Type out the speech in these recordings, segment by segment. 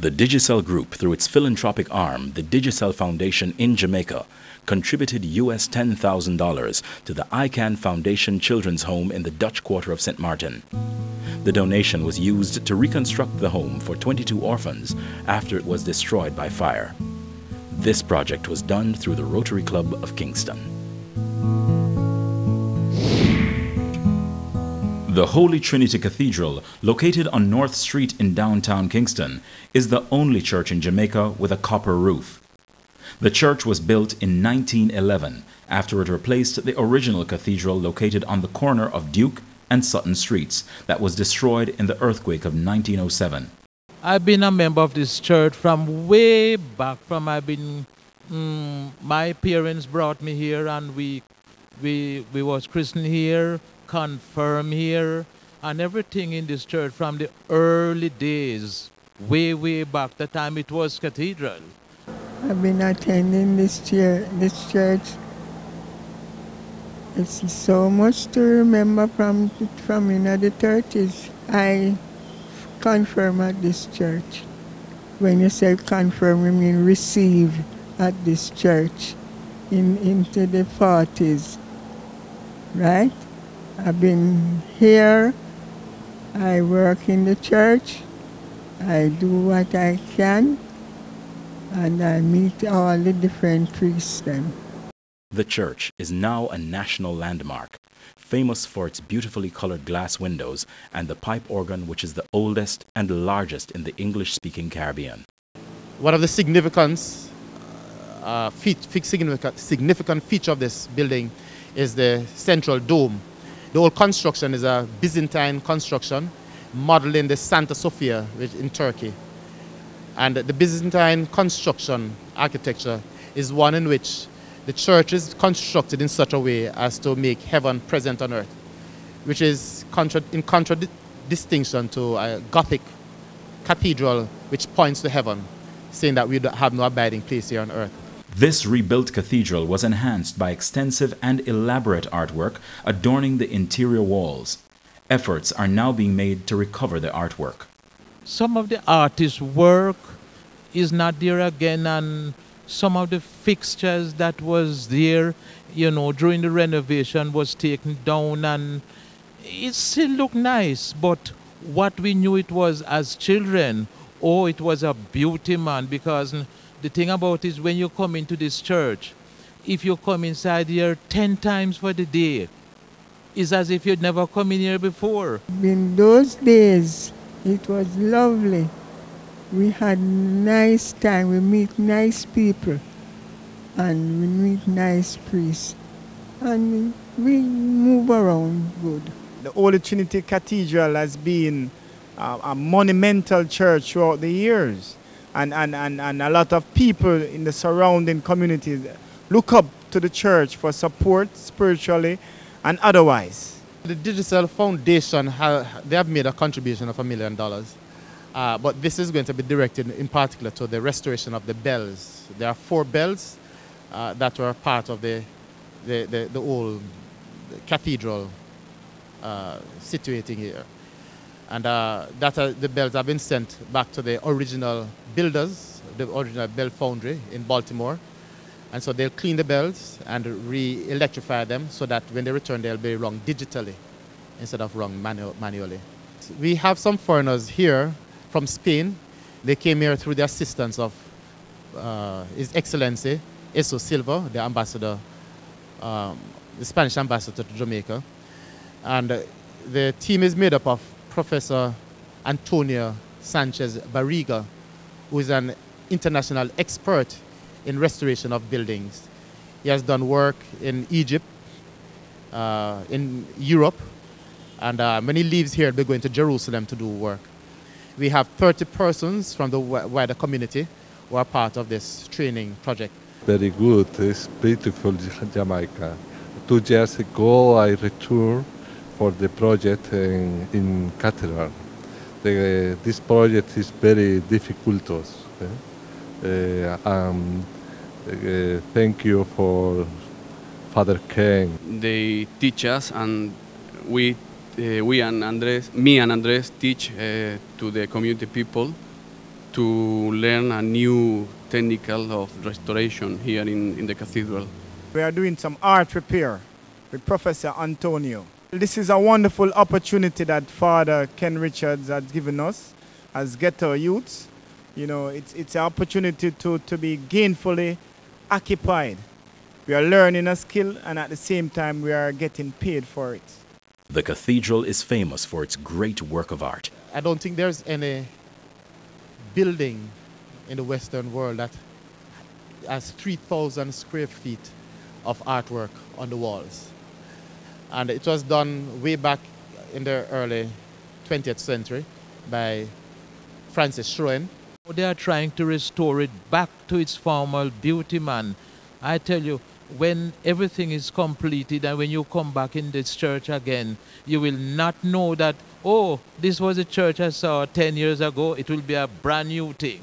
The Digicel Group, through its philanthropic arm, the Digicel Foundation in Jamaica, contributed US $10,000 to the ICANN Foundation Children's Home in the Dutch Quarter of St. Martin. The donation was used to reconstruct the home for 22 orphans after it was destroyed by fire. This project was done through the Rotary Club of Kingston. The Holy Trinity Cathedral, located on North Street in downtown Kingston, is the only church in Jamaica with a copper roof. The church was built in 1911 after it replaced the original cathedral located on the corner of Duke and Sutton Streets that was destroyed in the earthquake of 1907. I've been a member of this church from way back. My parents brought me here, and we was christened here, confirmed here, and everything in this church from the early days, way back, the time it was Cathedral. I've been attending this church. It's so much to remember from the 30s. I confirm at this church. When you say confirm, you mean receive at this church into the 40s, right? I've been here, I work in the church, I do what I can, and I meet all the different priests then. The church is now a national landmark, famous for its beautifully colored glass windows and the pipe organ, which is the oldest and largest in the English-speaking Caribbean. One of the significant feature of this building is the central dome. The old construction is a Byzantine construction modeling the Santa Sofia in Turkey. And the Byzantine construction architecture is one in which the church is constructed in such a way as to make heaven present on earth, which is in contradistinction to a Gothic cathedral which points to heaven, saying that we have no abiding place here on earth. This rebuilt cathedral was enhanced by extensive and elaborate artwork adorning the interior walls. Efforts are now being made to recover the artwork. Some of the artist's work is not there again, and some of the fixtures that was there, during the renovation was taken down, and it still looked nice, but what we knew it was as children, it was a beauty, man, because the thing about it is when you come into this church, if you come inside here 10 times for the day, it's as if you'd never come in here before. In those days, it was lovely. We had nice time, we meet nice people, and we meet nice priests, and we move around good. The Holy Trinity Cathedral has been a monumental church throughout the years, and a lot of people in the surrounding communities look up to the church for support spiritually and otherwise. The Digicel Foundation, they have made a contribution of $1 million. But this is going to be directed in particular to the restoration of the bells. There are 4 bells that were part of the old cathedral situating here. And the bells have been sent back to the original builders, the original bell foundry in Baltimore. And so they'll clean the bells and re-electrify them so that when they return, they'll be rung digitally instead of rung manually. We have some foreigners here from Spain. They came here through the assistance of His Excellency Eso Silva, the ambassador, the Spanish ambassador to Jamaica. And the team is made up of Professor Antonio Sanchez Barriga, who is an international expert in restoration of buildings. He has done work in Egypt, in Europe, and when he leaves here, they're going to Jerusalem to do work. We have 30 persons from the wider community who are part of this training project. Very good. It's beautiful, Jamaica. 2 years ago, I returned for the project in Cathedral. This project is very difficult. Thank you for Father Ken. They teach us, and me and Andres teach to the community people to learn a new technical of restoration here in the cathedral. We are doing some art repair with Professor Antonio. This is a wonderful opportunity that Father Ken Richards has given us as ghetto youths. You know, it's an opportunity to be gainfully occupied. We are learning a skill, and at the same time we are getting paid for it. The cathedral is famous for its great work of art. I don't think there's any building in the Western world that has 3,000 square feet of artwork on the walls. And it was done way back in the early 20th century by Francis Schroen. They are trying to restore it back to its former beauty, man. I tell you, when everything is completed and when you come back in this church again, you will not know that, oh, this was a church I saw 10 years ago. It will be a brand new thing.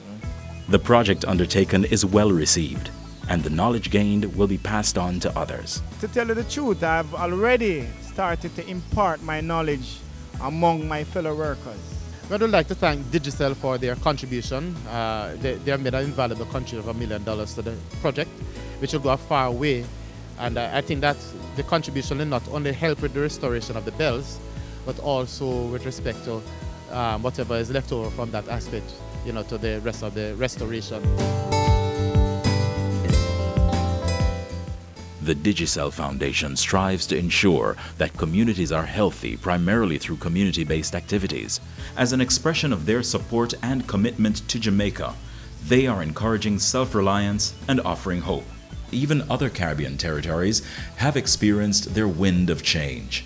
The project undertaken is well received, and the knowledge gained will be passed on to others. To tell you the truth, I've already started to impart my knowledge among my fellow workers. I would like to thank Digicel for their contribution. They have made an invaluable contribution of $1 million to the project, which will go a far way. And I think that the contribution will not only help with the restoration of the bells, but also with respect to whatever is left over from that aspect, you know, to the rest of the restoration. The Digicel Foundation strives to ensure that communities are healthy primarily through community-based activities. As an expression of their support and commitment to Jamaica, they are encouraging self-reliance and offering hope. Even other Caribbean territories have experienced their wind of change.